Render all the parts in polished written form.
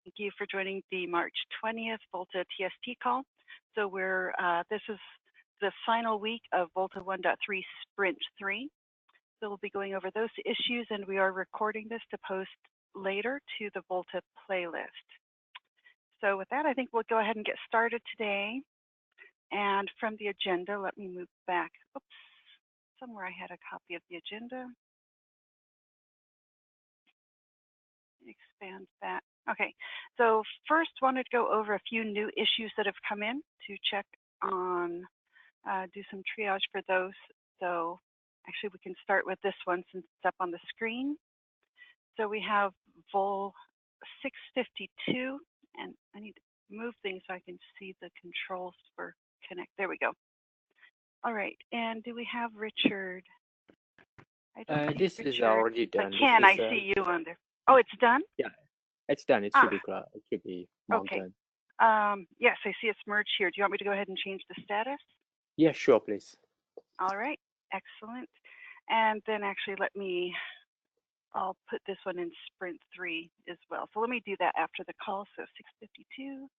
Thank you for joining the March 20th VOLTHA TST call. So this is the final week of VOLTHA 1.3 Sprint 3. So we'll be going over those issues, and we are recording this to post later to the VOLTHA playlist. So with that, I think we'll go ahead and get started today. And from the agenda, let me move back. Oops, somewhere I had a copy of the agenda. Expand that. Okay, so first wanted to go over a few new issues that have come in to check on, do some triage for those. So actually we can start with this one since it's up on the screen. So we have VOL 652, and I need to move things so I can see the controls for connect. There we go. All right, and do we have Richard? I don't see Richard. Is already done. I see you on there. Oh, it's done? Yeah, it's done. It should be clear. It should be mounted. Okay. Yes, I see it's merged here. Do you want me to go ahead and change the status? Yeah, sure, please. All right, excellent. And then actually I'll put this one in Sprint 3 as well. So let me do that after the call. So 652.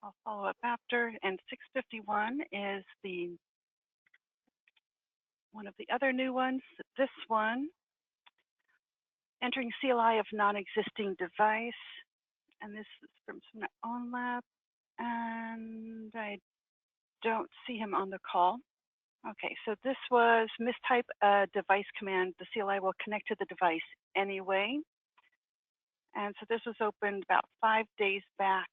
I'll follow up after. And 651 is one of the other new ones. This one, entering CLI of non-existing device. And this is from some OnLab. And I don't see him on the call. Okay, so this was mistype a device command. The CLI will connect to the device anyway. And so this was opened about 5 days back.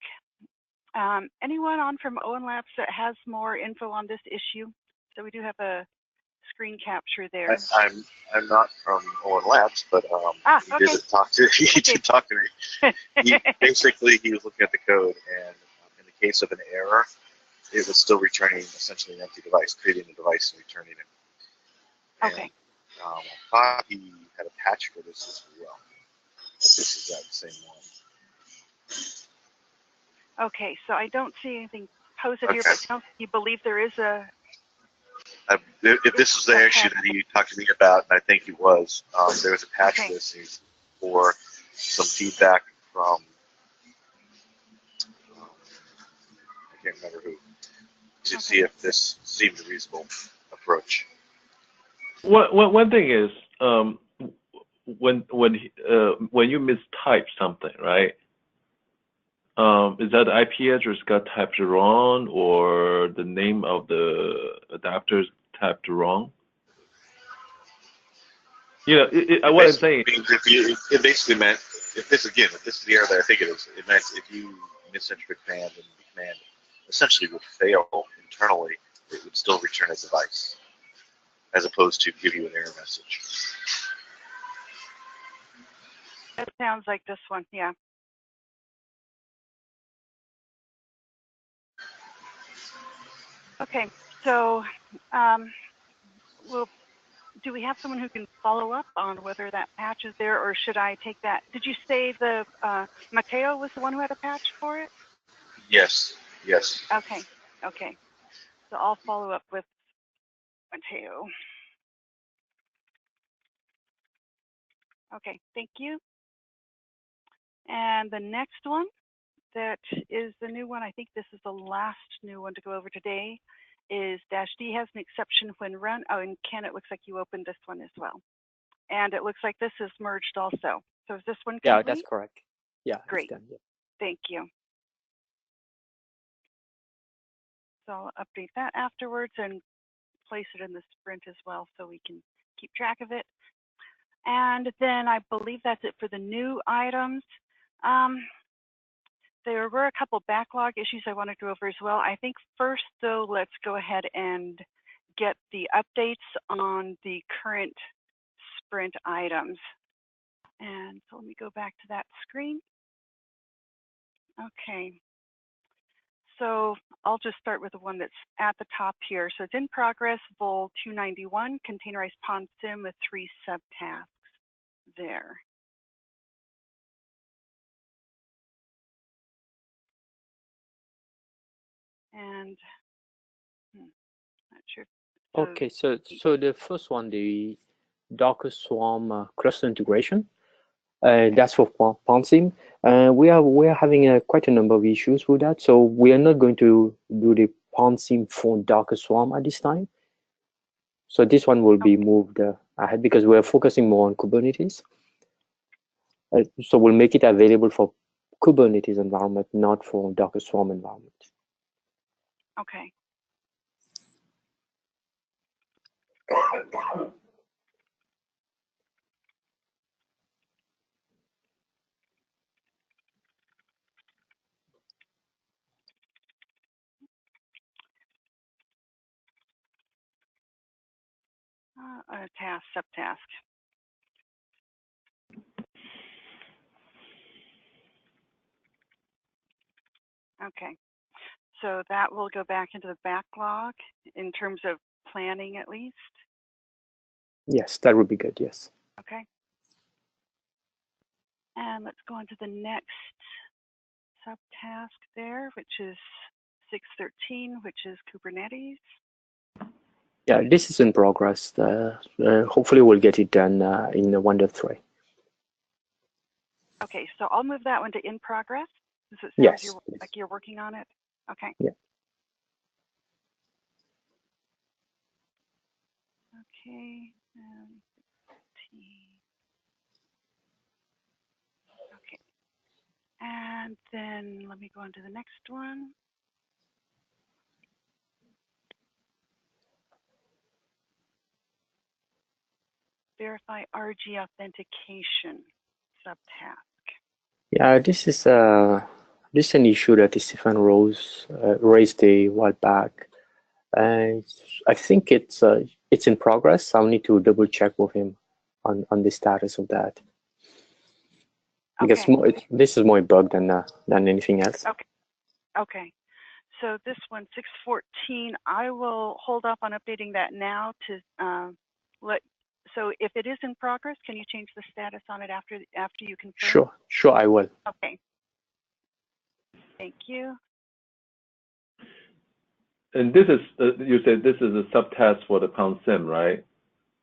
Anyone on from OnLabs that has more info on this issue? So we do have a screen capture there. I'm not from OnLabs, but he did talk to me. He was looking at the code, and in the case of an error, it was still returning essentially an empty device, creating the device and returning it. And, okay. I thought he had a patch for this as well. This is that same one. Okay, so I don't see anything posted here, but you believe there is a... if this was the issue that he talked to me about, and I think he was, there was a patch listing for some feedback from, I can't remember who, to see if this seemed a reasonable approach. One thing is, when you mistype something, right? Is that the IP address got typed wrong, or the name of the adapters typed wrong? You know, what I'm saying. It basically meant, if this is the error that I think it is, it meant if you misentered a command and the command essentially would fail internally, it would still return a device, as opposed to give you an error message. That sounds like this one, yeah. Okay, so do we have someone who can follow up on whether that patch is there, or should I take that? Did you say the Mateo was the one who had a patch for it? Yes. Okay. So I'll follow up with Mateo. Okay, thank you. And the next one that is the new one, I think this is the last new one to go over today, is -D has an exception when run. Oh, and Ken, it looks like you opened this one as well. And it looks like this is merged also. So is this one complete? Yeah, that's correct. Yeah, great. It's done, yeah. Thank you. So I'll update that afterwards and place it in the sprint as well so we can keep track of it. And then I believe that's it for the new items. There were a couple backlog issues I wanted to go over as well. I think first, though, let's go ahead and get the updates on the current sprint items. And so let me go back to that screen. Okay. So I'll just start with the one that's at the top here. So it's in progress, VOL 291, containerized PON SIM with 3 subtasks there. And not sure. Okay, so the first one, the Docker Swarm cluster integration. That's for Ponsim. We are having quite a number of issues with that, so we are not going to do the Ponsim for Docker Swarm at this time. So this one will be moved ahead because we're focusing more on Kubernetes. So we'll make it available for Kubernetes environment, not for Docker Swarm environment. Okay. A task, subtask. Okay. So that will go back into the backlog in terms of planning at least? Yes, that would be good, yes. Okay. And let's go on to the next subtask there, which is 613, which is Kubernetes. Yeah, this is in progress. Hopefully we'll get it done in 1.3. Okay, so I'll move that one to in progress. Does it sound like you're working on it? Okay. Yeah. Okay. Okay. And then let me go on to the next one. Verify RG authentication subtask. Yeah, this is an issue that Stefan raised a while back, and I think it's in progress. I'll need to double check with him on the status of that. Because this is more a bug than anything else. Okay. Okay. So this one, 614, I will hold off on updating that now to let. So if it is in progress, can you change the status on it after you confirm? Sure, I will. Okay. Thank you. And this is you said this is a subtask for the PONSIM, right?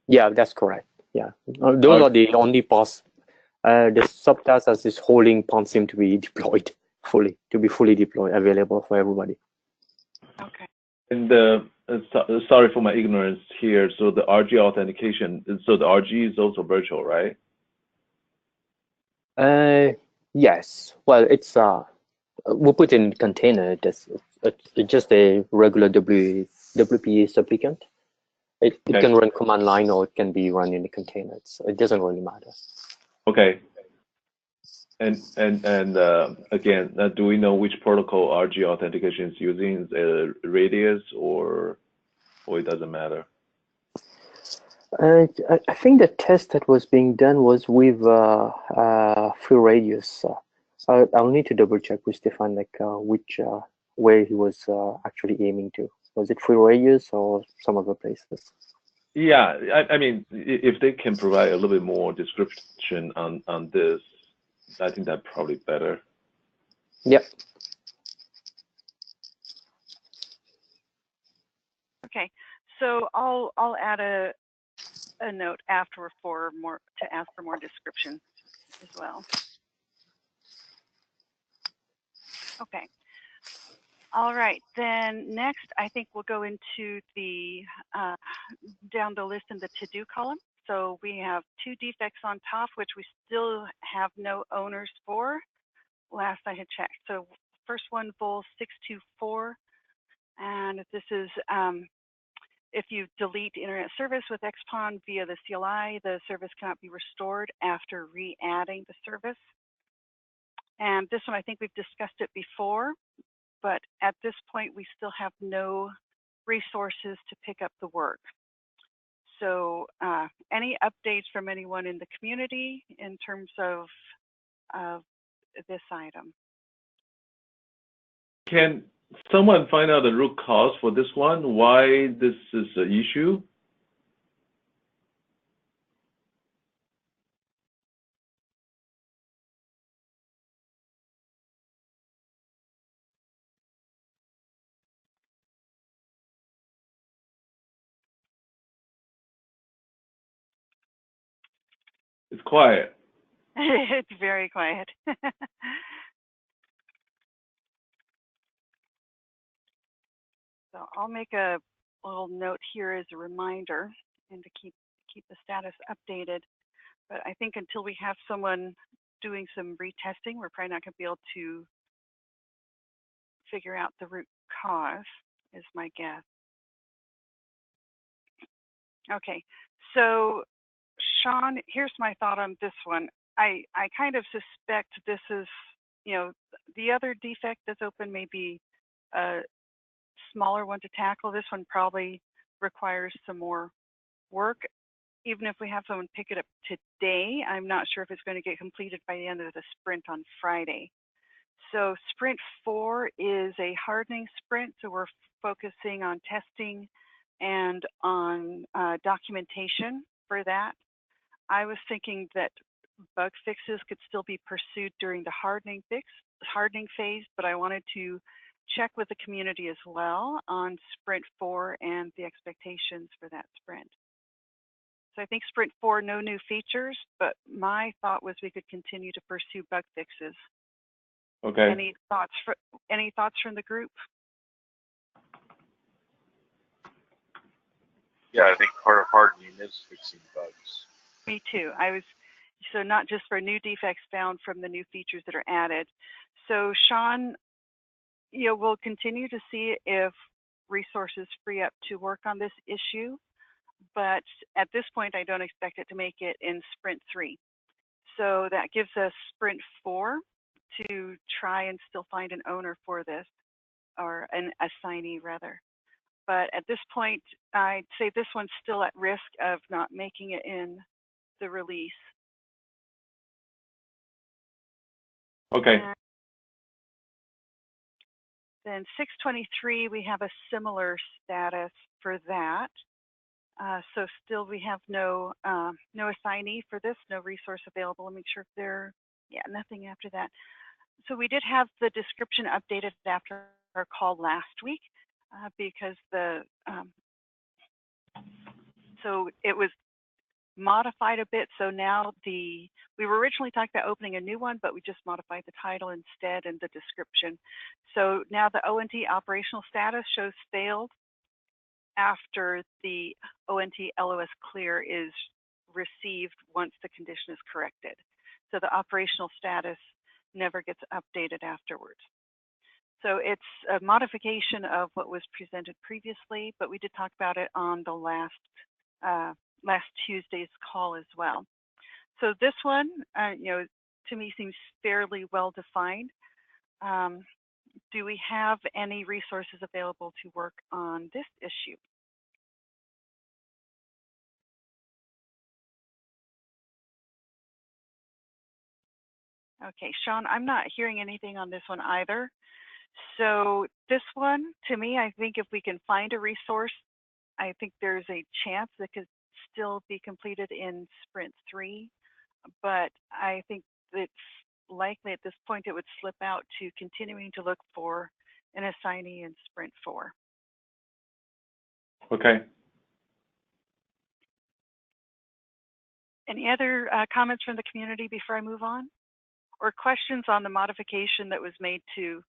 Yeah, that's correct. Yeah, those are the only the subtask is holding PONSIM to be deployed fully, available for everybody. Okay. And sorry for my ignorance here. So the RG authentication, so the RG is also virtual, right? Yes. Well, it's we'll put in container. It's just a regular WPA supplicant. It can run command line or it can be run in the container. It doesn't really matter. Okay. And again, do we know which protocol RG authentication is using? Is it Radius or it doesn't matter? I think the test that was being done was with Free Radius. I'll need to double check with Stefan, like which where he was actually aiming to. Was it Free Radius or some other places? Yeah, I mean, if they can provide a little bit more description on this, I think that's probably better. Yep. Okay, so I'll add a note after to ask for more description as well. Okay. All right, then next I think we'll go into the down the list in the to-do column. So we have 2 defects on top, which we still have no owners for. Last I had checked. So first one, VOL 624, and this is if you delete internet service with XPON via the CLI, the service cannot be restored after re-adding the service. And this one, I think we've discussed it before, but at this point, we still have no resources to pick up the work. So any updates from anyone in the community in terms of this item? Can someone find out the root cause for this one? Why this is an issue? It's quiet. It's very quiet. So I'll make a little note here as a reminder and to keep the status updated. But I think until we have someone doing some retesting, we're probably not going to be able to figure out the root cause, is my guess. Okay, so Sean, here's my thought on this one. I kind of suspect this is, the other defect that's open may be a smaller one to tackle. This one probably requires some more work. Even if we have someone pick it up today, I'm not sure if it's going to get completed by the end of the sprint on Friday. So sprint 4 is a hardening sprint, so we're focusing on testing and on documentation for that. I was thinking that bug fixes could still be pursued during the hardening phase, but I wanted to check with the community as well on sprint 4 and the expectations for that sprint. So I think sprint 4, no new features, but my thought was we could continue to pursue bug fixes. Okay. Any thoughts from the group? Yeah, I think part of hardening is fixing bugs. Me too. So not just for new defects found from the new features that are added. So Sean, we'll continue to see if resources free up to work on this issue, but at this point, I don't expect it to make it in sprint 3. So that gives us sprint 4 to try and still find an owner for this, or an assignee rather. But at this point, I'd say this one's still at risk of not making it in the release. Okay. And then 623, we have a similar status for that. So still we have no assignee for this, no resource available. Let me make sure if nothing after that. So we did have the description updated after our call last week because so it was modified a bit. So now we were originally talking about opening a new one, but we just modified the title instead and the description. So now the ONT operational status shows failed after the ONT LOS clear is received once the condition is corrected. So the operational status never gets updated afterwards. So it's a modification of what was presented previously, but we did talk about it on the last Tuesday's call as well. So this one, to me seems fairly well defined. Do we have any resources available to work on this issue? Okay, Sean, I'm not hearing anything on this one either. So this one, to me, I think if we can find a resource, I think there's a chance that could still be completed in sprint 3, but I think it's likely at this point it would slip out to continuing to look for an assignee in sprint 4. Okay. Any other comments from the community before I move on? Or questions on the modification that was made to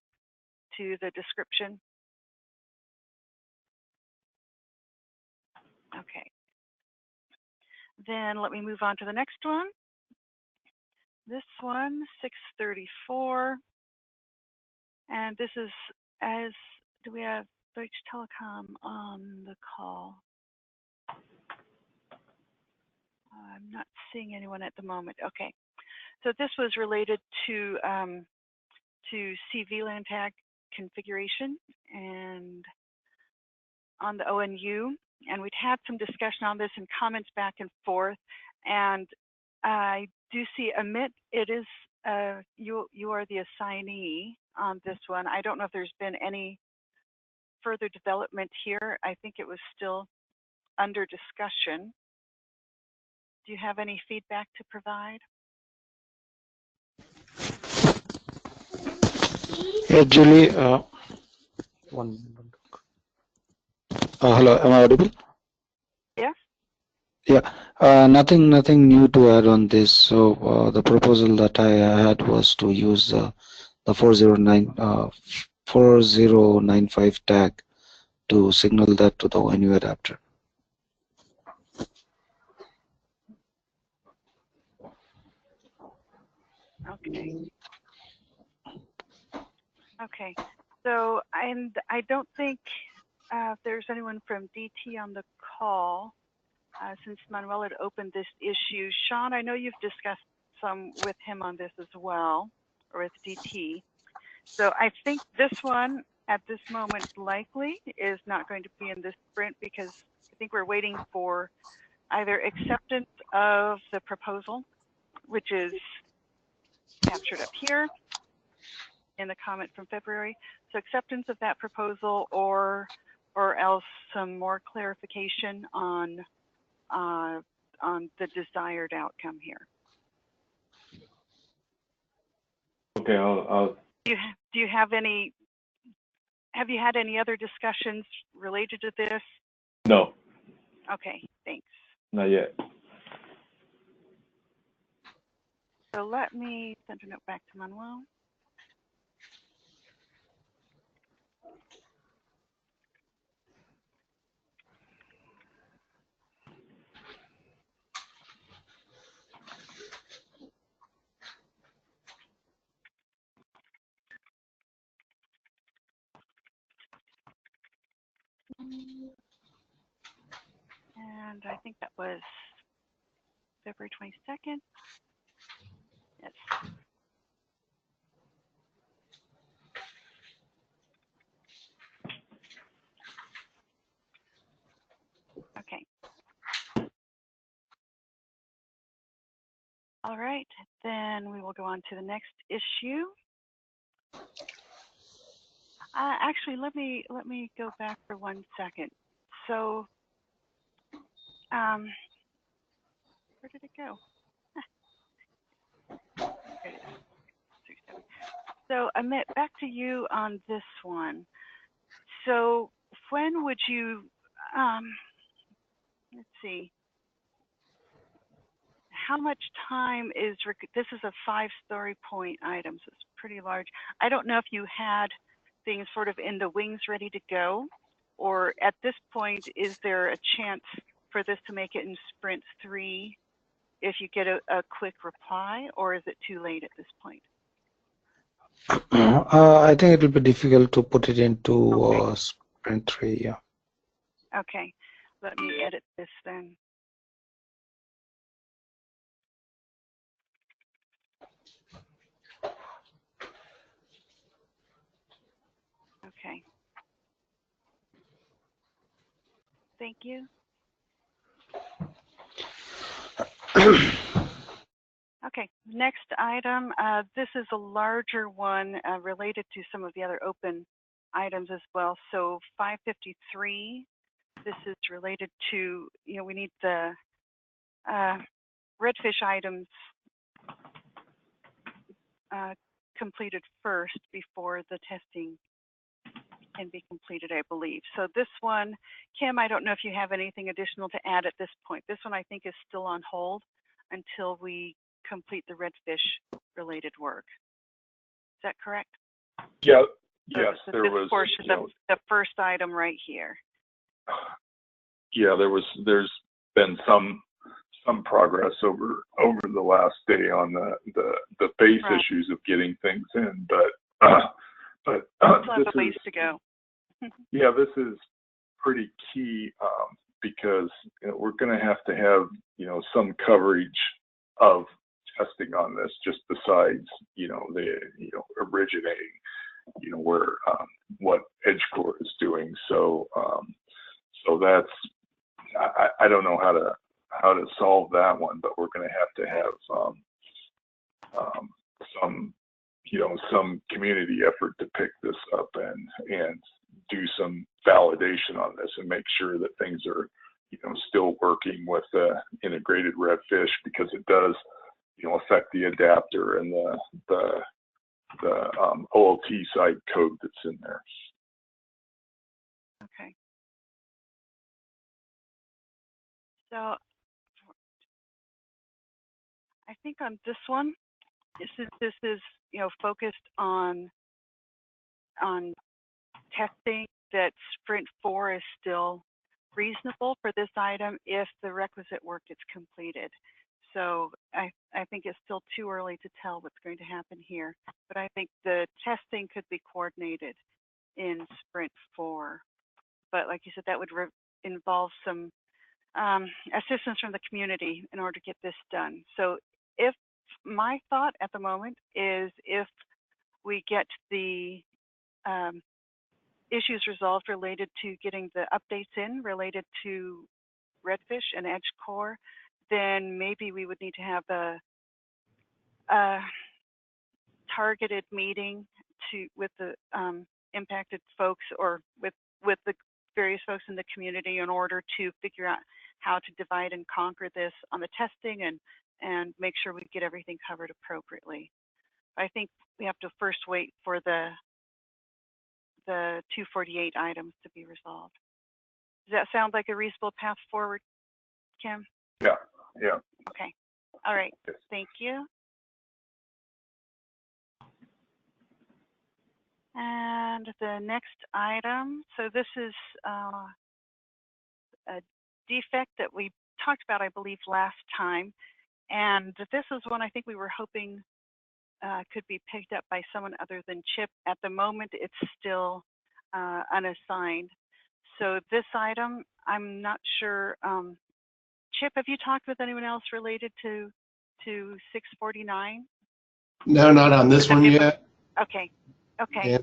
the description? Okay. Then let me move on to the next one. This one, 634. And this is do we have Deutsche Telekom on the call? I'm not seeing anyone at the moment. Okay. So this was related to VLAN tag configuration and on the ONU, and we'd had some discussion on this and comments back and forth. And I do see Amit, it is you are the assignee on this one. I don't know if there's been any further development here. I think it was still under discussion. Do you have any feedback to provide? Yeah, Julie, hello, am I audible? Yes. Yeah, nothing new to add on this. So the proposal that I had was to use the 4095 tag to signal that to the ONU adapter. Okay. Okay. So, and I don't think there's anyone from DT on the call since Manuel had opened this issue. Sean, I know you've discussed some with him on this as well, or with DT. So I think this one at this moment likely is not going to be in this sprint because I think we're waiting for either acceptance of the proposal, which is captured up here in the comment from February. So acceptance of that proposal or else some more clarification on the desired outcome here. Okay, I'll Do you have any? Have you had any other discussions related to this? No. Okay, thanks. Not yet. So let me send a note back to Manuel. And I think that was February 22nd. Yes. Okay. All right, then we will go on to the next issue. Actually, let me go back for 1 second. So, where did it go? There it is. So, Amit, back to you on this one. So, when would you? Let's see. How much time is? This is a 5-story point item, so it's pretty large. I don't know if you had things sort of in the wings ready to go, or at this point, is there a chance for this to make it in sprint 3 if you get a quick reply, or is it too late at this point? I think it will be difficult to put it into sprint 3. Yeah. Okay, let me edit this then. Okay. Thank you. Okay, next item. This is a larger one related to some of the other open items as well. So 553, this is related to, we need the redfish items completed first before the testing can be completed, I believe. So this one, Kim, I don't know if you have anything additional to add at this point. This one I think is still on hold until we complete the redfish related work. Is that correct? Yeah. So yes, there was. Portion, the first item right here. Yeah, there's been some progress over the last day on the base right. issues of getting things in, but still have a ways to go. Yeah, this is pretty key because we're going to have some coverage of testing on this, just besides the originating where what EdgeCore is doing. So so that's I don't know how to solve that one, but we're going to have some community effort to pick this up and do some validation on this and make sure that things are still working with the integrated redfish, because it does affect the adapter and the OLT side code that's in there. Okay. So think on this one, this is focused on testing that Sprint 4 is still reasonable for this item if the requisite work is completed. So I think it's still too early to tell what's going to happen here, but I think the testing could be coordinated in Sprint 4. But like you said, that would involve some assistance from the community in order to get this done. So if my thought at the moment is if we get the issues resolved related to getting the updates in related to Redfish and Edge Core, then maybe we would need to have a targeted meeting with the impacted folks or with the various folks in the community in order to figure out how to divide and conquer this on the testing and make sure we get everything covered appropriately. I think we have to first wait for the 248 items to be resolved. Does that sound like a reasonable path forward, Kim? Yeah. Okay. All right. Yes. Thank you. And the next item, so this is a defect that we talked about, I believe, last time. And this is one I think we were hoping could be picked up by someone other than Chip. At the moment, it's still unassigned. So this item, I'm not sure. Chip, have you talked with anyone else related to 649? No, not on this one yet. Okay. Okay.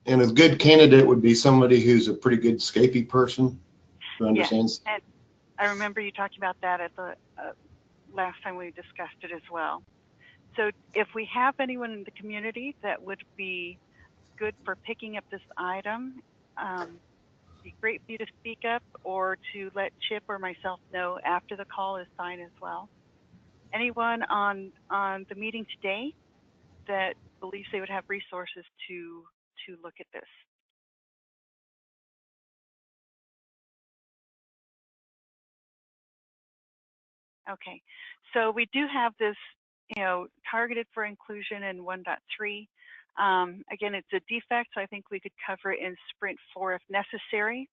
And a good candidate would be somebody who's a pretty good Scapy person who understands. Yeah, and I remember you talking about that at the last time we discussed it as well. So if we have anyone in the community that would be good for picking up this item, it'd be great for you to speak up or to let Chip or myself know after the call is signed as well. Anyone on the meeting today that believes they would have resources to look at this? Okay, so we do have this, targeted for inclusion in 1.3. Again, it's a defect, so I think we could cover it in Sprint 4 if necessary.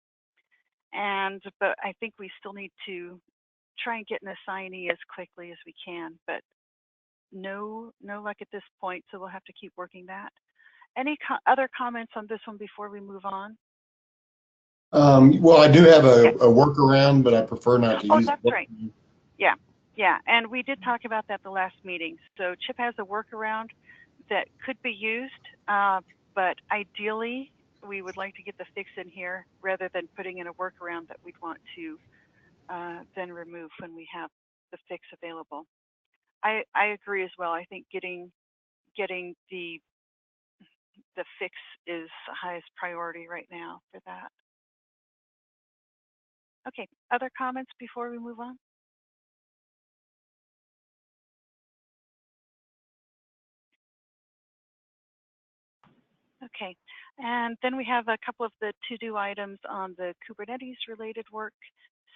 But I think we still need to try and get an assignee as quickly as we can. But no luck at this point, so we'll have to keep working that. Any other comments on this one before we move on? Well, I do have a workaround, but I prefer not to use it. Oh, that's right. Yeah, and we did talk about that the last meeting. So Chip has a workaround that could be used, but ideally we would like to get the fix in here rather than putting in a workaround that we'd want to then remove when we have the fix available. I agree as well. I think getting the fix is the highest priority right now for that. Okay, other comments before we move on? Okay, and then we have a couple of the to-do items on the Kubernetes related work.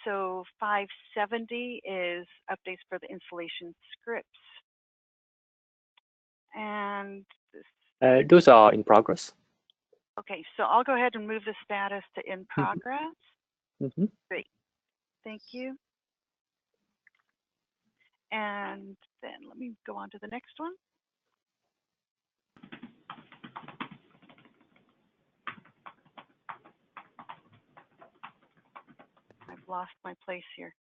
So 570 is updates for the installation scripts. And this, those are in progress. Okay, so I'll go ahead and move the status to in progress. Mm-hmm. Great, thank you. And then let me go on to the next one. I've lost my place here.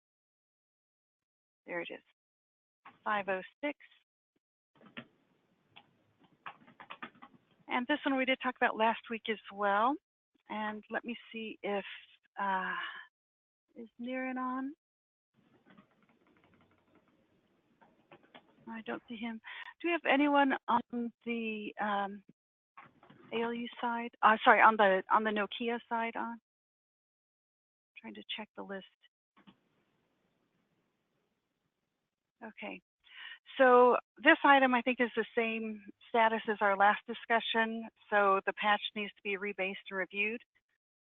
There it is. 506. And this one we did talk about last week as well. And let me see if is Niran on? I don't see him. Do we have anyone on the ALU side? Sorry, on the Nokia side on? Trying to check the list. Okay. So this item, I think, is the same status as our last discussion. So the patch needs to be rebased and reviewed.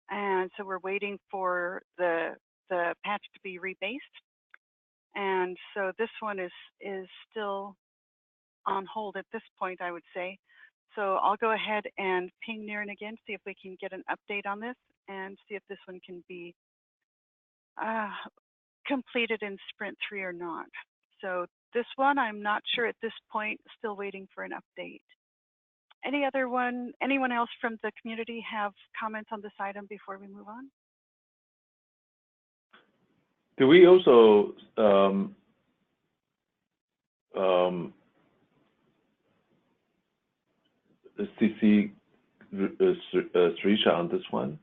And so we're waiting for the patch to be rebased. And so this one is still on hold at this point, I would say. So I'll go ahead and ping Niren again, see if we can get an update on this and see if this one can be completed in sprint 3 or not. So this one, I'm not sure at this point, still waiting for an update. Anyone else from the community have comments on this item before we move on? Do we also CC Srisha on this one?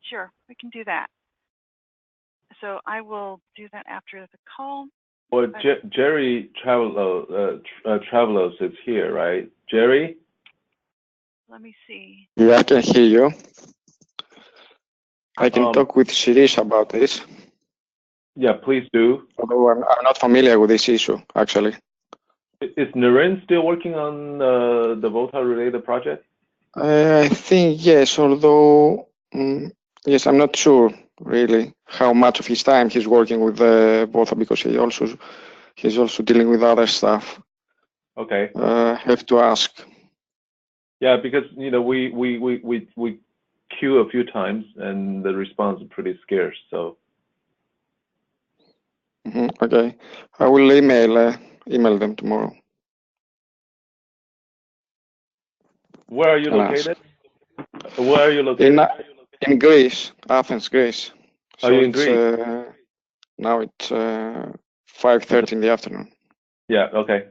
Sure, we can do that. So I will do that after the call. Well, Jerry Travelos is here, right? Jerry? Let me see. Yeah, I can hear you. I can talk with Shirish about this. Yeah, please do. Although I'm not familiar with this issue, actually. Is Niren still working on the VOLTHA related project? I think yes, although yes, I'm not sure really how much of his time he's working with VOLTHA because he's also dealing with other stuff. Okay. Have to ask. Yeah, because we queue a few times and the response is pretty scarce. So. Okay, I will email them tomorrow. Where are you located? Where are you located? In Greece, Athens, Greece. So you in Greece? Now it's 5:30 in the afternoon. Yeah. Okay.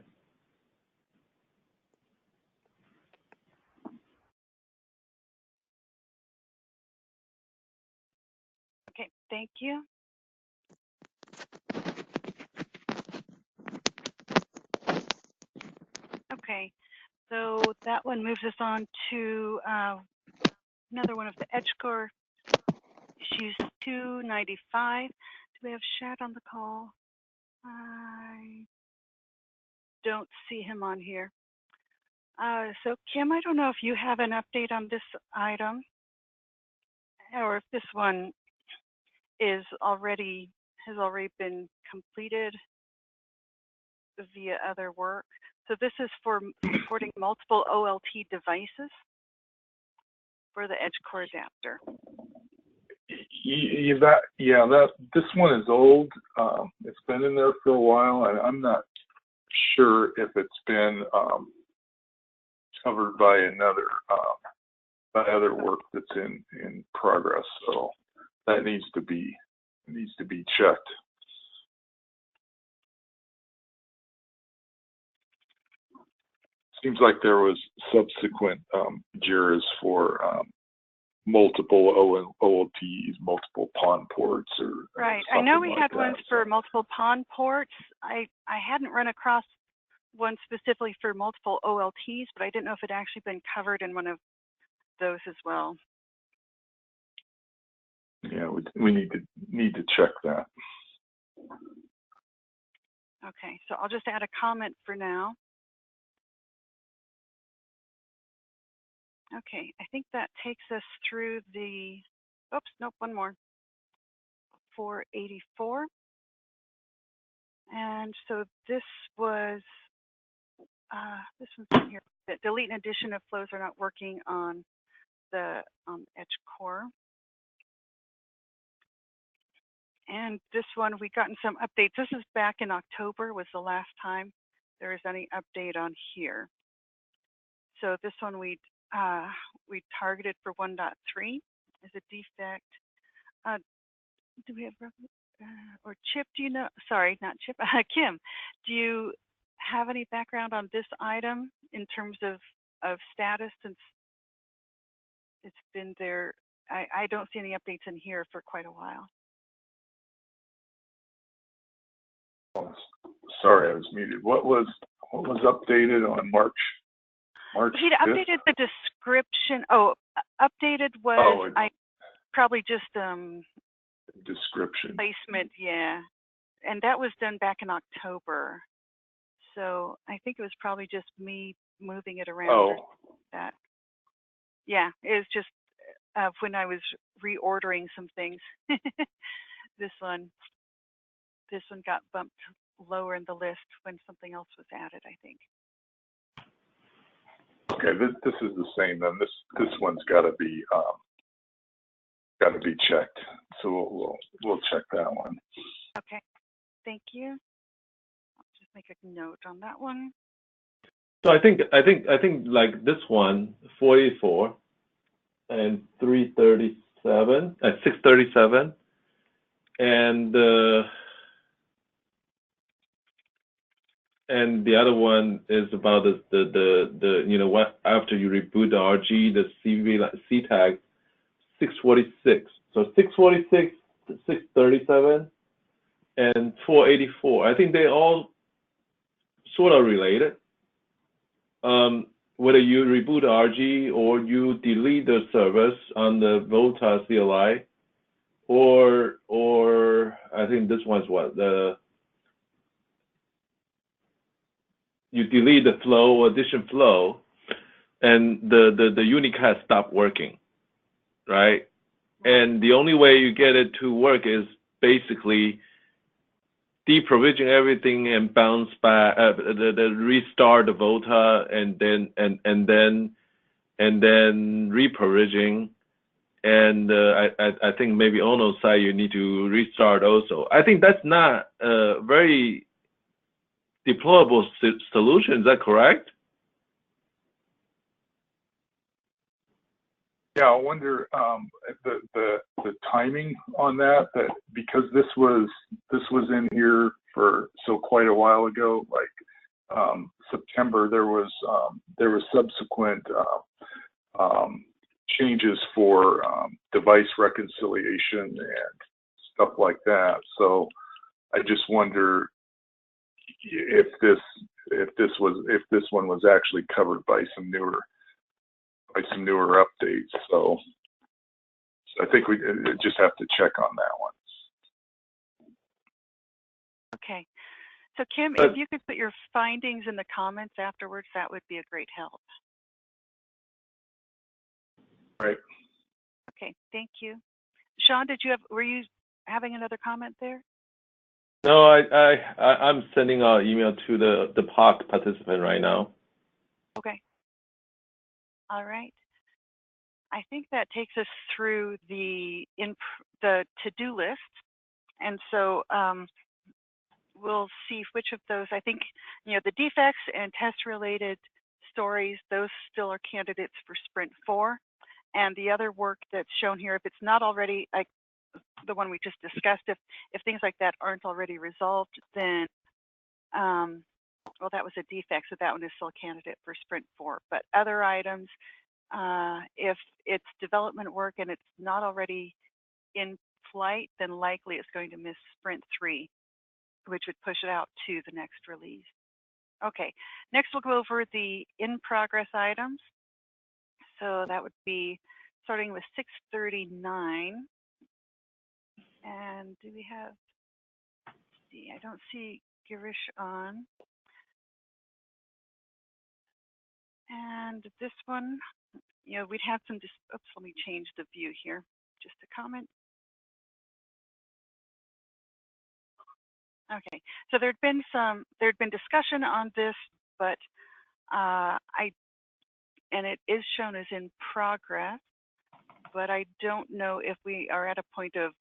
Okay. Thank you. Okay. So that one moves us on to another one of the EdgeCore issues 295. Do we have Shad on the call? I don't see him on here. So Kim, I don't know if you have an update on this item or if this one has already been completed via other work. So this is for supporting multiple OLT devices for the EdgeCore adapter. This one is old. It's been in there for a while, and I'm not sure if it's been covered by other work that's in progress. So that needs to be checked. Seems like there was subsequent JIRAs for multiple OLTs, multiple PON ports, or right. I know we had ones for multiple PON ports. I hadn't run across one specifically for multiple OLTs, but I didn't know if it actually been covered in one of those as well. Yeah, we need to check that. Okay, so I'll just add a comment for now. Okay, I think that takes us through the, oops, nope, one more. 484. And so this was, this one's in here. The delete and addition of flows are not working on the EdgeCore. And this one, we've gotten some updates. This is back in October was the last time there was any update on here. So this one we targeted for 1.3 as a defect. Do we have, or Chip, do you know, sorry, not Chip, Kim, do you have any background on this item in terms of status since it's been there? I don't see any updates in here for quite a while. Sorry, I was muted. What was updated on March? He updated the description. Oh, updated was I probably just description placement, yeah, and that was done back in October. So I think it was probably just me moving it around. Oh, that. Yeah, it was just when I was reordering some things. This one. this one got bumped lower in the list when something else was added, I think. Okay, this is the same then. This one's got to be checked. So we'll check that one. Okay, thank you. I'll just make a note on that one. So I think like this one, 44 and 337, 637, and the other one is about the you know what, after you reboot the RG, the C tag 646. So 646, 637, and 484. I think they all sort of related. Whether you reboot RG or you delete the service on the VOLTHA CLI, or I think this one's what, you delete the flow or addition flow, and the unicast stopped working, right? And the only way you get it to work is basically deprovision everything and bounce back, restart the VOLTHA, and then reprovisioning. And I think maybe on those side you need to restart also. I think that's not a very deployable solution. Is that correct? Yeah, I wonder the timing on that because this was in here for quite a while ago, like September. There was subsequent changes for device reconciliation and stuff like that. So I just wonder if this one was actually covered by some newer updates. So I think we just have to check on that one. Okay. So Kim, if you could put your findings in the comments afterwards, that would be a great help. Right. Okay, thank you. Sean, were you having another comment there? No, I'm sending an email to the POC participant right now. Okay. All right. I think that takes us through the to-do list, and so we'll see which of those. I think the defects and test-related stories; those still are candidates for Sprint 4, and the other work that's shown here, if it's not already like the one we just discussed, if things like that aren't already resolved, then well, that was a defect, so that one is still a candidate for Sprint 4. But other items, if it's development work and it's not already in flight, then likely it's going to miss Sprint 3, which would push it out to the next release. Okay, next we'll go over the in-progress items. So that would be starting with 639. And do we have, let's see, I don't see Girish on. And this one, we'd have some, oops, let me change the view here, just a comment. Okay, so there'd been discussion on this, but and it is shown as in progress, but I don't know if we are at a point of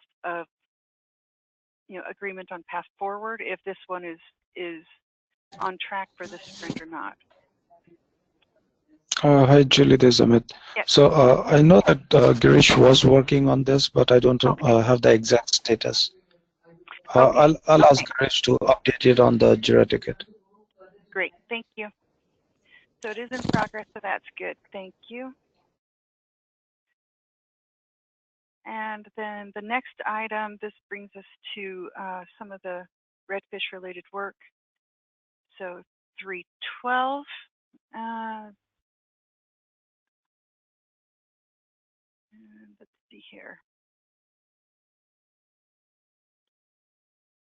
agreement on path forward, if this one is on track for the sprint or not. Hi, Julie, this is Amit. Yes. So I know that Girish was working on this, but I don't have the exact status. I'll ask Girish to update it on the Jira ticket. Great, thank you. So it is in progress, so that's good. Thank you. And then the next item, this brings us to some of the redfish related work. So 312. Let's see here.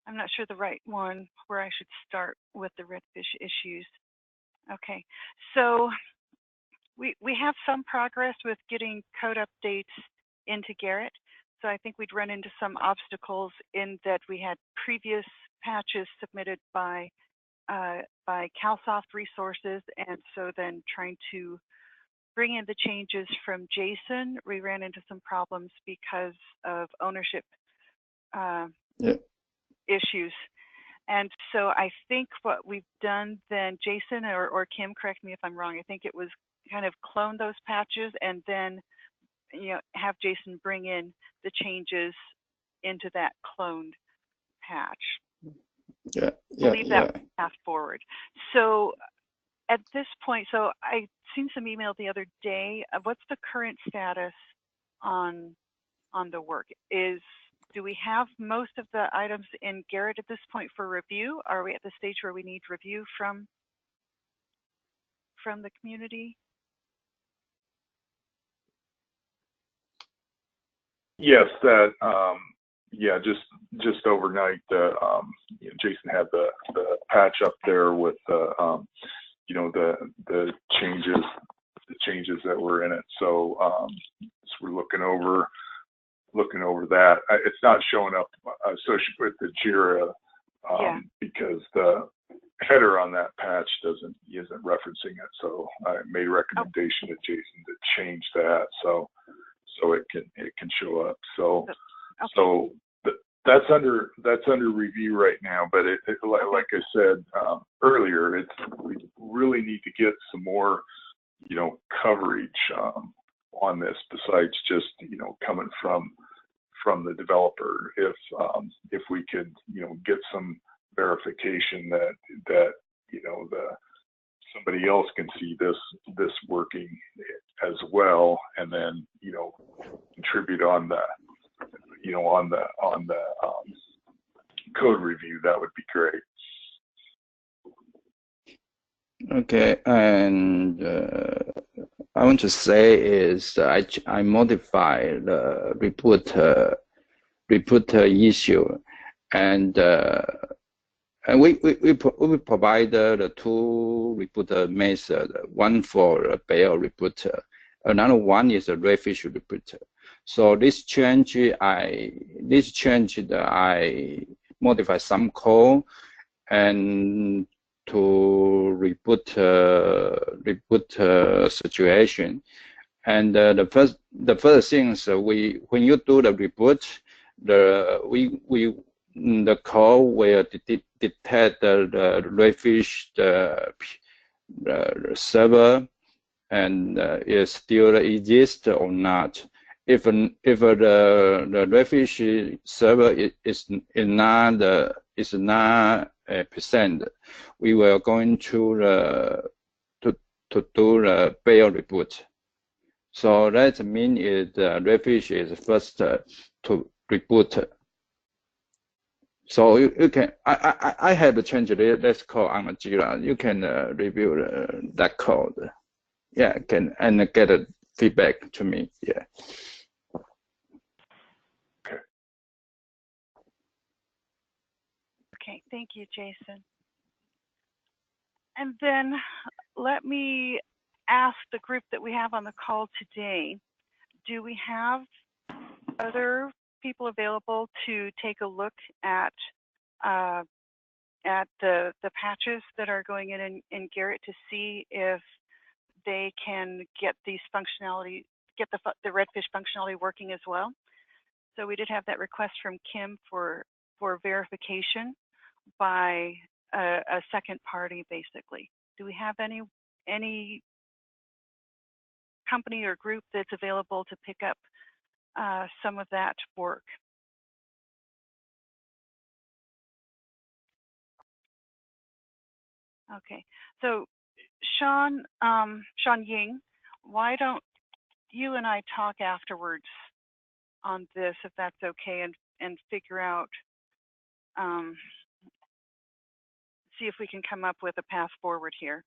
I'm not sure the right one where I should start with the redfish issues. Okay, so we have some progress with getting code updates into Garrett. So I think we'd run into some obstacles in that we had previous patches submitted by CalSoft resources, and so then trying to bring in the changes from Jason, we ran into some problems because of ownership issues. And so I think what we've done then, Jason or Kim, correct me if I'm wrong, I think it was kind of clone those patches and then have Jason bring in the changes into that cloned patch. Yeah, believe that path forward. So at this point, so I seen some email the other day. What's the current status on the work? Do we have most of the items in Garrett at this point for review? Are we at the stage where we need review from the community? Yes, that yeah, just overnight, Jason had the patch up there with the changes that were in it. So, so we're looking over that. It's not showing up associated with the JIRA because the header on that patch isn't referencing it. So I made a recommendation to Jason to change that so it can show up. So so that's under review right now. But like I said earlier, we really need to get some more coverage on this besides just coming from the developer. If we could get some verification that somebody else can see this working as well, and then contribute on the code review, that would be great. Okay, and I want to say is I modify the report issue, and we provide the two report method. One for a bail report, another one is a redfish report. So this change I modify some code and to report situation. And the first things when you do the report, the code will detect the redfish the server and it still exists or not. If the redfish server is not percent, we will going to do the bail report. So that means the redfish is first to report. So you can I have changed this code on Jira. You can review that code. Yeah, and get a feedback to me. Yeah. Okay, thank you, Jason. And then let me ask the group that we have on the call today, do we have other people available to take a look at the patches that are going in Garrett to see if they can get these functionality, get the redfish functionality working as well? So we did have that request from Kim for verification by a second party, basically. Do we have any company or group that's available to pick up some of that work? Okay, so Sean Ying, why don't you and I talk afterwards on this, if that's okay, and figure out, see if we can come up with a path forward here.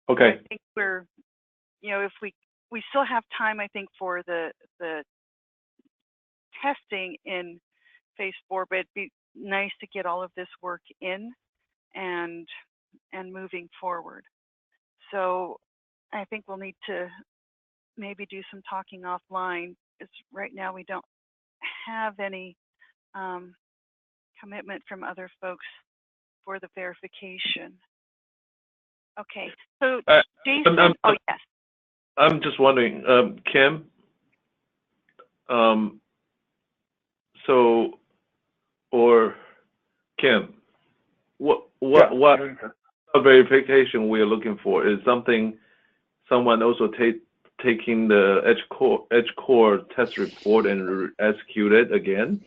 Okay. I think we're, if we still have time, I think, for the testing in phase 4, but it'd be nice to get all of this work in and moving forward. So I think we'll need to maybe do some talking offline, because right now we don't have any commitment from other folks for the verification. Okay, so Jason, oh yes. I'm just wondering, Kim, or Kim, what verification we are looking for? Is someone also taking the edge core test report and execute it again,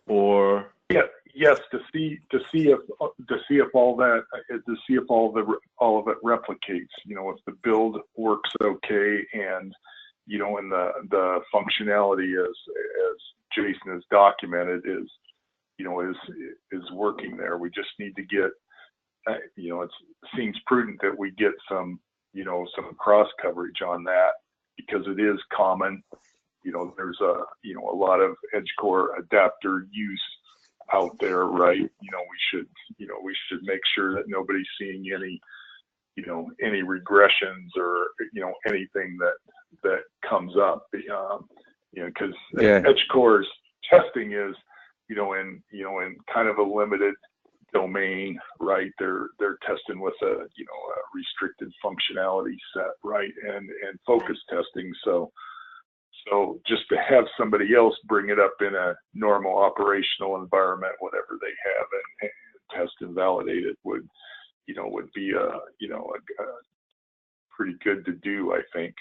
or? Yes, to see if all of it replicates. You know, if the build works okay, and you know, and the functionality as Jason has documented is working there. We just need to get, you know, it seems prudent that we get some cross coverage on that, because it is common. You know, there's a lot of edge core adapter use out there, right? We should make sure that nobody's seeing any regressions or anything that comes up, because edge core's testing is in kind of a limited domain, right? They're testing with a restricted functionality set, right? And focus testing. So just to have somebody else bring it up in a normal operational environment, whatever they have, and test and validate it would be a pretty good to do, I think.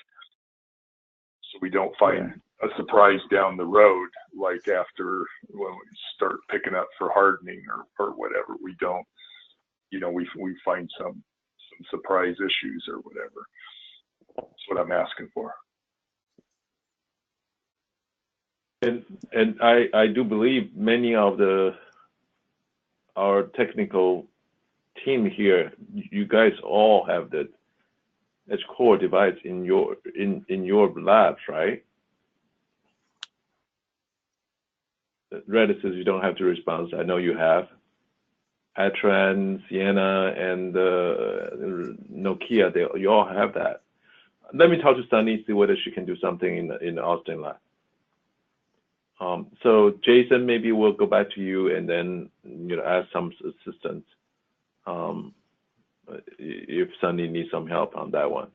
So we don't find a surprise down the road, like after when we start picking up for hardening or whatever. We don't, we find some surprise issues or whatever. That's what I'm asking for. And I do believe many of our technical team here, you guys all have the edge core device in your labs, right? Redis says you don't have to respond. I know you have. Atran, Sienna, and Nokia, you all have that. Let me talk to Sunny, see whether she can do something in the Austin lab. So Jason, maybe we'll go back to you and then ask some assistance if Sunny needs some help on that one.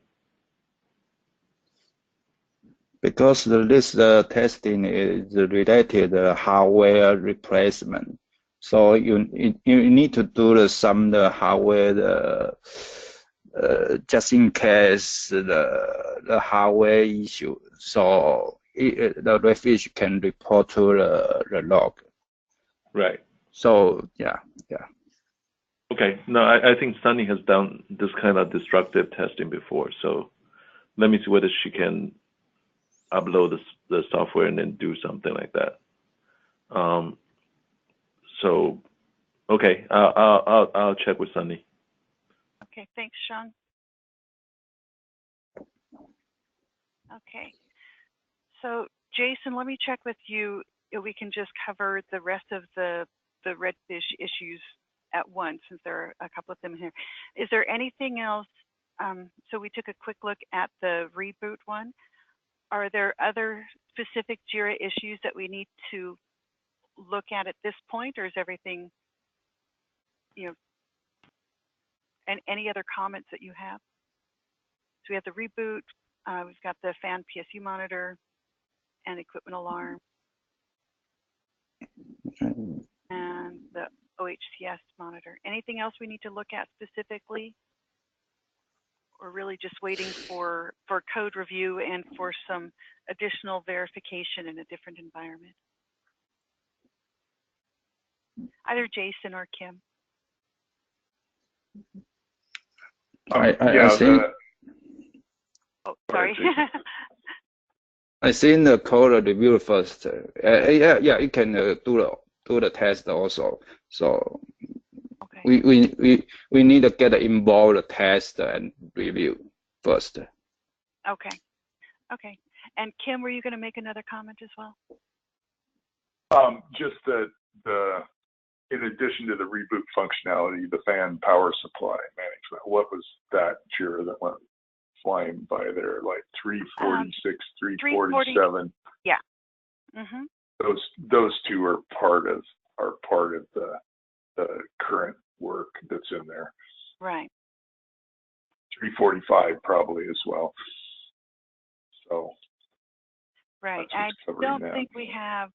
Because this testing is related hardware replacement, so you need to do some hardware just in case the hardware issue. So the refuge can report to the log. Right. So yeah. Okay. No, I think Sunny has done this kind of destructive testing before. So let me see whether she can upload the software and then do something like that. So okay, I'll check with Sunny. Okay. Thanks, Sean. Okay. So Jason, let me check with you if we can just cover the rest of the redfish issues at once, since there are a couple of them here. Is there anything else? So we took a quick look at the reboot one. Are there other specific JIRA issues that we need to look at this point, or is everything, and any other comments that you have? So we have the reboot, we've got the fan PSU monitor, and equipment alarm, and the OHCS monitor. Anything else we need to look at specifically? Or really just waiting for code review and for some additional verification in a different environment? Either Jason or Kim. I think. Oh, sorry. I think the code review first. Yeah, you can do the test also. So okay. we need to get involved test and review first. Okay. Okay. And Kim, were you going to make another comment as well? Just that in addition to the reboot functionality, the fan power supply management, what was that JIRA that went flying by there, like 346, 347? Yeah. Mm-hmm. those two are part of the current work that's in there. Right. 345 probably as well. So. Right. I don't think we have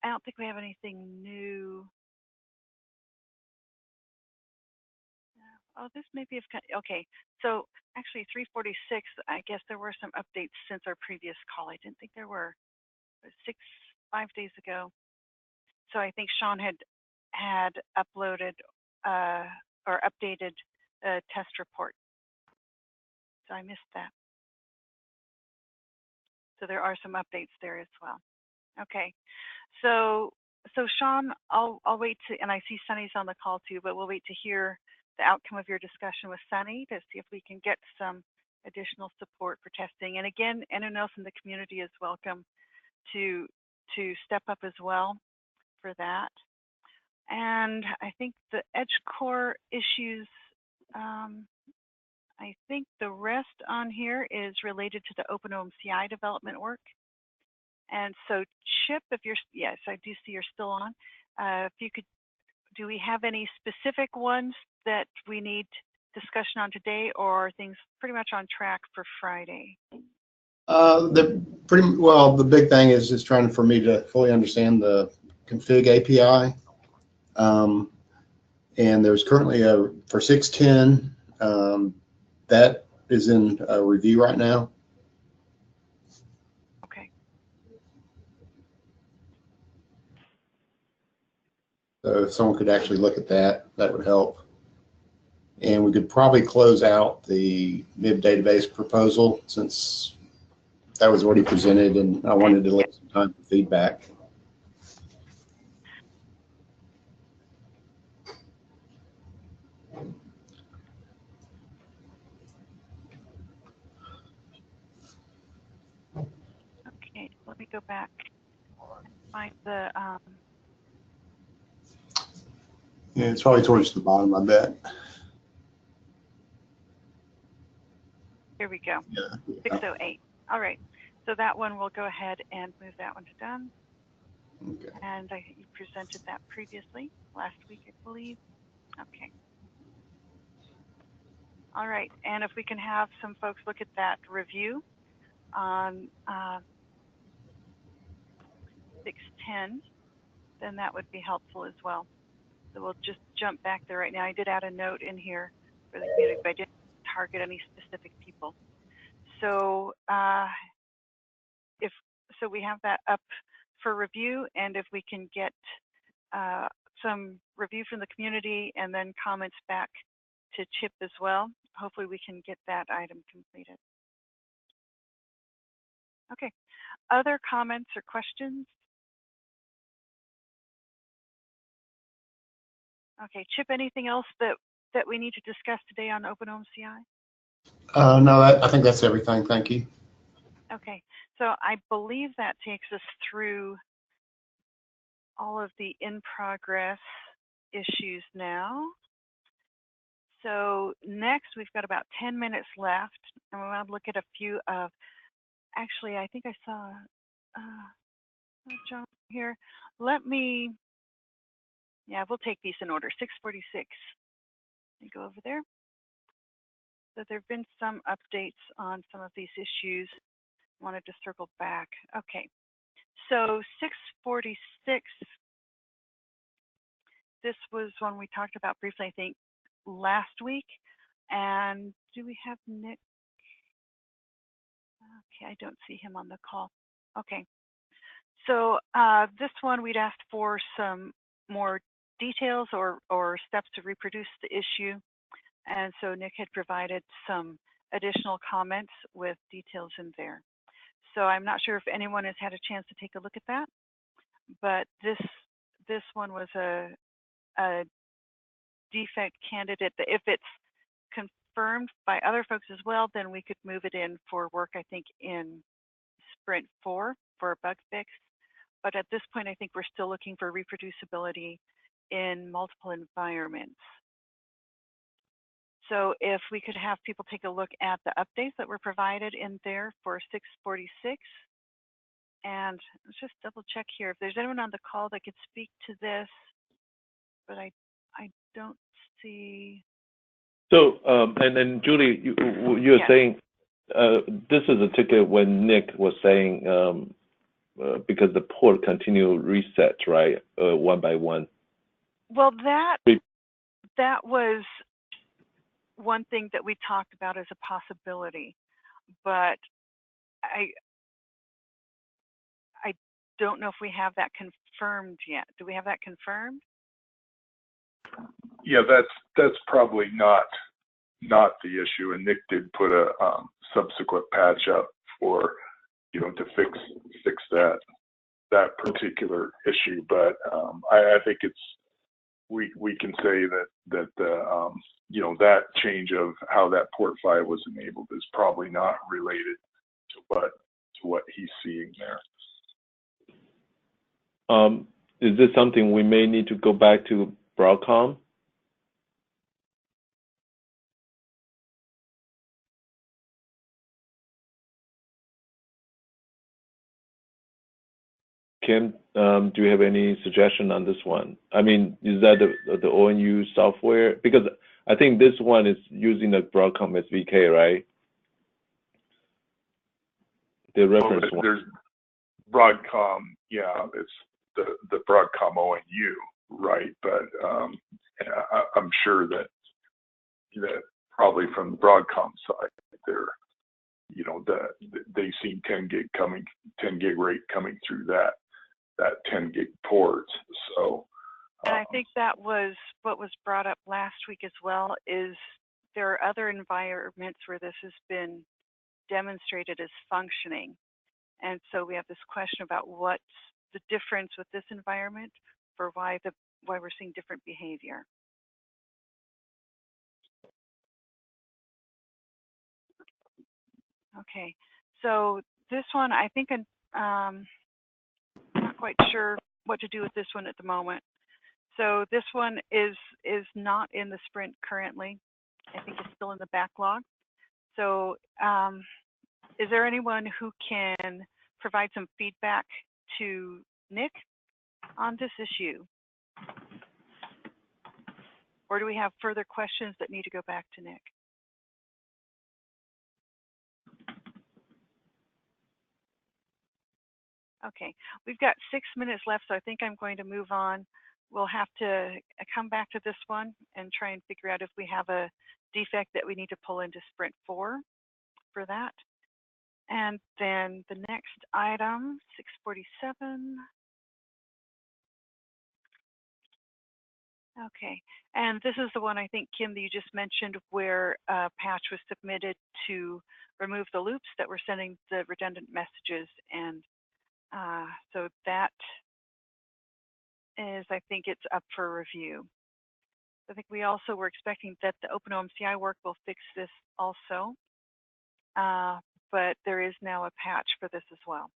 anything new. Oh, this may be okay. So actually 346, I guess there were some updates since our previous call. I didn't think there were. 5 days ago. So I think Sean had uploaded or updated a test report. So I missed that. So there are some updates there as well. Okay. So Sean, I'll wait to, and I see Sunny's on the call too, but we'll wait to hear the outcome of your discussion with Sunny to see if we can get some additional support for testing. And again, anyone else in the community is welcome to step up as well for that. And I think the edge core issues, I think the rest on here is related to the OpenOMCI development work. And so Chip, if you're, yes, I do see you're still on. If you could, do we have any specific ones that we need discussion on today, or are things pretty much on track for Friday? The big thing is just trying for me to fully understand the config API. And there's currently for 610, that is in review right now. Okay. So if someone could actually look at that, that would help. And we could probably close out the MIB database proposal since that was already presented, and I wanted to leave some time for feedback. Okay, let me go back and find the. Yeah, it's probably towards the bottom, I bet. Here we go. Yeah. 608. All right. So that one, we'll go ahead and move that one to done. Okay. And you presented that previously, last week, I believe. Okay. All right. And if we can have some folks look at that review on 610, then that would be helpful as well. So we'll just jump back there right now. I did add a note in here for the community, but I didn't target any specific people. So so we have that up for review, and if we can get some review from the community and then comments back to Chip as well, hopefully we can get that item completed. Okay, other comments or questions? Okay, Chip, anything else that we need to discuss today on OpenOMCI? No, I think that's everything. Thank you. Okay, so I believe that takes us through all of the in-progress issues now. So next, we've got about 10 minutes left, and we want to look at a few of, actually, I think I saw John here. Let me, yeah, we'll take these in order. 646. Let me go over there. So there have been some updates on some of these issues. Wanted to circle back. Okay, so 646, this was one we talked about briefly, I think, last week. And do we have Nick? Okay, I don't see him on the call. Okay, so this one we'd asked for some more details or steps to reproduce the issue. And so Nick had provided some additional comments with details in there. So I'm not sure if anyone has had a chance to take a look at that, but this one was a defect candidate that if it's confirmed by other folks as well, then we could move it in for work, I think, in Sprint 4 for a bug fix. But at this point, I think we're still looking for reproducibility in multiple environments. So if we could have people take a look at the updates that were provided in there for 646, And let's just double check here if there's anyone on the call that could speak to this, but I don't see. So, and then Julie, you're saying this is a ticket when Nick was saying because the port continue reset, right, one by one. Well, that was one thing that we talked about as a possibility, but I don't know if we have that confirmed yet. Do we have that confirmed? Yeah, that's probably not the issue. And Nick did put a subsequent patch up for, to fix that particular issue. But I think we can say that that change of how that port 5 was enabled is probably not related to what he's seeing there. Is this something we may need to go back to Broadcom? Kim, do you have any suggestion on this one? I mean, is that the ONU software? Because I think this one is using the Broadcom SVK, right? The reference one. There's Broadcom, yeah, it's the Broadcom ONU, right? But I'm sure that probably from the Broadcom side, they see 10 gig rate coming through that 10 gig port. So, and I think that was what was brought up last week as well. Is there are other environments where this has been demonstrated as functioning, and so we have this question about what's the difference with this environment for why we're seeing different behavior. Okay, so this one, I think I'm not quite sure what to do with this one at the moment. So this one is not in the sprint currently. I think it's still in the backlog. So is there anyone who can provide some feedback to Nick on this issue? Or do we have further questions that need to go back to Nick? Okay, we've got 6 minutes left, so I think I'm going to move on. We'll have to come back to this one and try and figure out if we have a defect that we need to pull into Sprint 4 for that. And then the next item, 647. Okay, and this is the one I think, Kim, that you just mentioned where a patch was submitted to remove the loops that were sending the redundant messages. And so that is, I think it's up for review. I think we also were expecting that the OpenOMCI work will fix this also, but there is now a patch for this as well.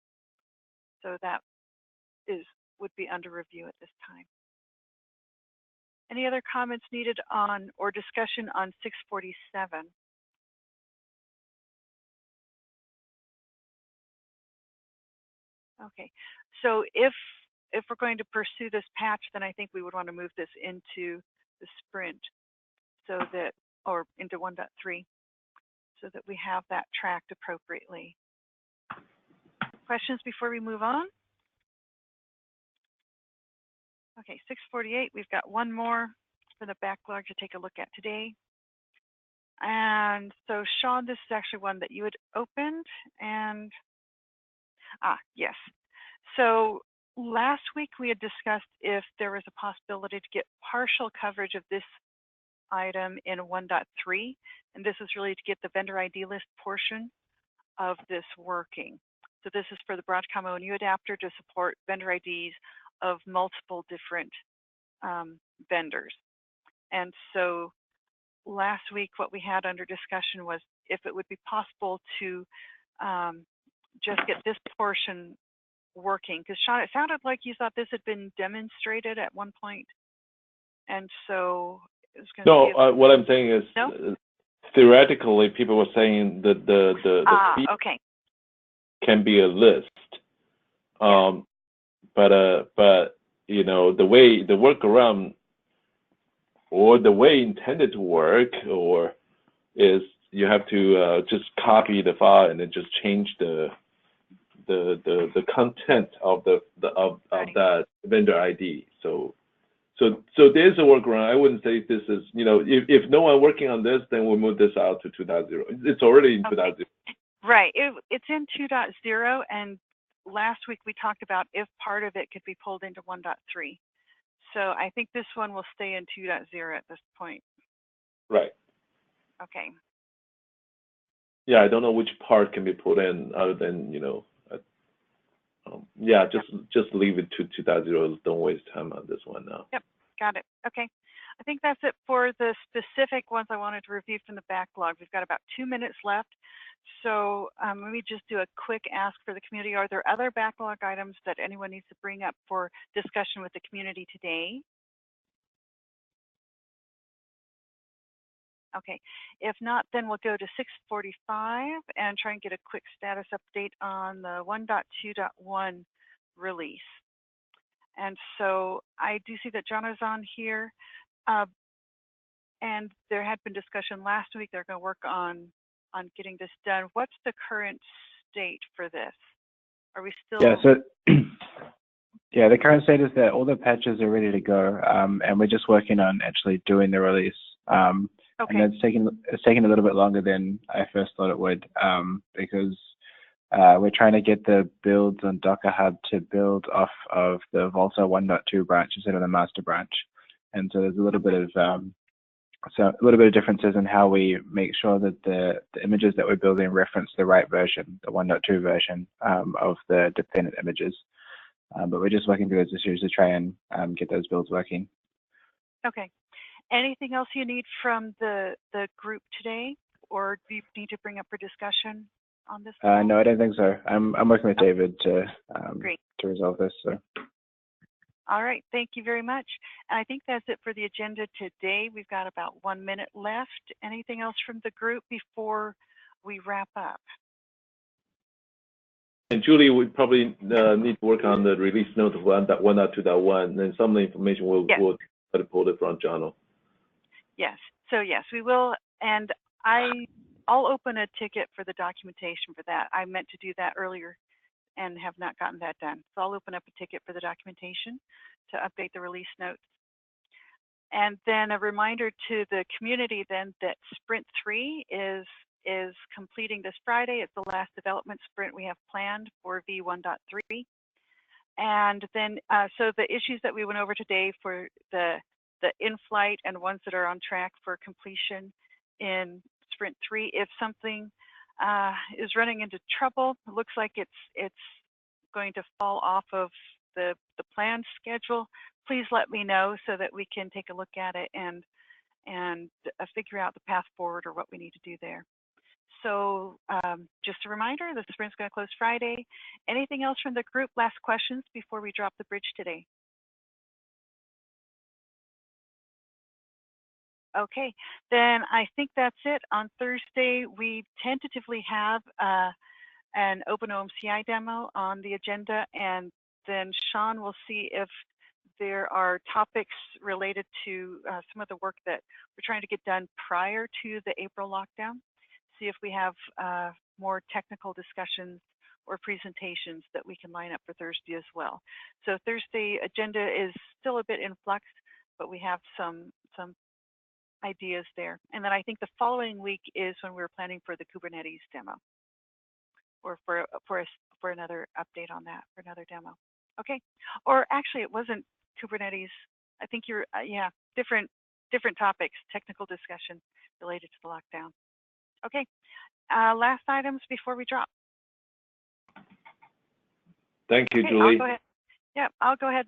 So that would be under review at this time. Any other comments needed on or discussion on 647? Okay, so if we're going to pursue this patch, then I think we would want to move this into the sprint so that, or into 1.3, so that we have that tracked appropriately. Questions before we move on? Okay, 648, we've got one more for the backlog to take a look at today. And so Sean, this is actually one that you had opened, and yes. So last week we had discussed if there was a possibility to get partial coverage of this item in 1.3, and this is really to get the vendor ID list portion of this working. So this is for the Broadcom ONU adapter to support vendor IDs of multiple different vendors. And so last week what we had under discussion was if it would be possible to just get this portion working, because Sean, it sounded like you thought this had been demonstrated at one point, and so it was going to no, what I'm saying is theoretically people were saying that the feed okay. can be a list, But you know, the workaround or the way intended to work or is you have to just copy the file and then just change the content of that vendor ID. So there's a workaround. I wouldn't say this is, you know, if no one working on this, then we'll move this out to 2.0. It's already in 2.0. Right. It's in 2.0, and last week we talked about if part of it could be pulled into 1.3. So I think this one will stay in 2.0 at this point. Right. Okay. Yeah, I don't know which part can be put in other than, you know, yeah, just leave it to 2.0. Don't waste time on this one now. Yep, got it. Okay. I think that's it for the specific ones I wanted to review from the backlog. We've got about 2 minutes left. So let me just do a quick ask for the community. Are there other backlog items that anyone needs to bring up for discussion with the community today? Okay, if not, then we'll go to 6:45 and try and get a quick status update on the 1.2.1 release. And so I do see that John is on here, and there had been discussion last week. They're going to work on getting this done. What's the current state for this? Are we still? Yeah, so yeah, the current state is that all the patches are ready to go, and we're just working on actually doing the release. Okay. And it's taking a little bit longer than I first thought it would, because we're trying to get the builds on Docker Hub to build off of the VOLTHA 1.2 branch instead of the master branch, and so there's a little bit of differences in how we make sure that the images that we're building reference the right version, the 1.2 version of the dependent images. But we're just working through those issues to try and get those builds working. Okay. Anything else you need from the group today, or do you need to bring up for discussion on this? No, I don't think so. I'm working with David to resolve this. So. All right, thank you very much. And I think that's it for the agenda today. We've got about 1 minute left. Anything else from the group before we wrap up? And Julie, we probably need to work on the release note of 1.2.1, and some of the information we'll try to pull it from Jono. Yes, so yes, we will. And I'll open a ticket for the documentation for that. I meant to do that earlier and have not gotten that done. So I'll open up a ticket for the documentation to update the release notes. And then a reminder to the community then that Sprint 3 is completing this Friday. It's the last development sprint we have planned for V1.3. And then, so the issues that we went over today for the in-flight and ones that are on track for completion in Sprint 3, if something is running into trouble, it looks like it's going to fall off of the planned schedule, please let me know so that we can take a look at it and figure out the path forward or what we need to do there. So just a reminder, the sprint's going to close Friday. Anything else from the group? Last questions before we drop the bridge today? Okay, then I think that's it. On Thursday, we tentatively have an OpenOMCI demo on the agenda, and then Sean will see if there are topics related to some of the work that we're trying to get done prior to the April lockdown. See if we have more technical discussions or presentations that we can line up for Thursday as well. So Thursday agenda is still a bit in flux, but we have some ideas there. And then I think the following week is when we're planning for the Kubernetes demo, or for another update on that, for another demo. Okay, or actually it wasn't Kubernetes. I think you're yeah, different topics, technical discussion related to the lockdown. Okay, last items before we drop. Thank you, okay, Julie. I'll go ahead. Yeah, I'll go ahead and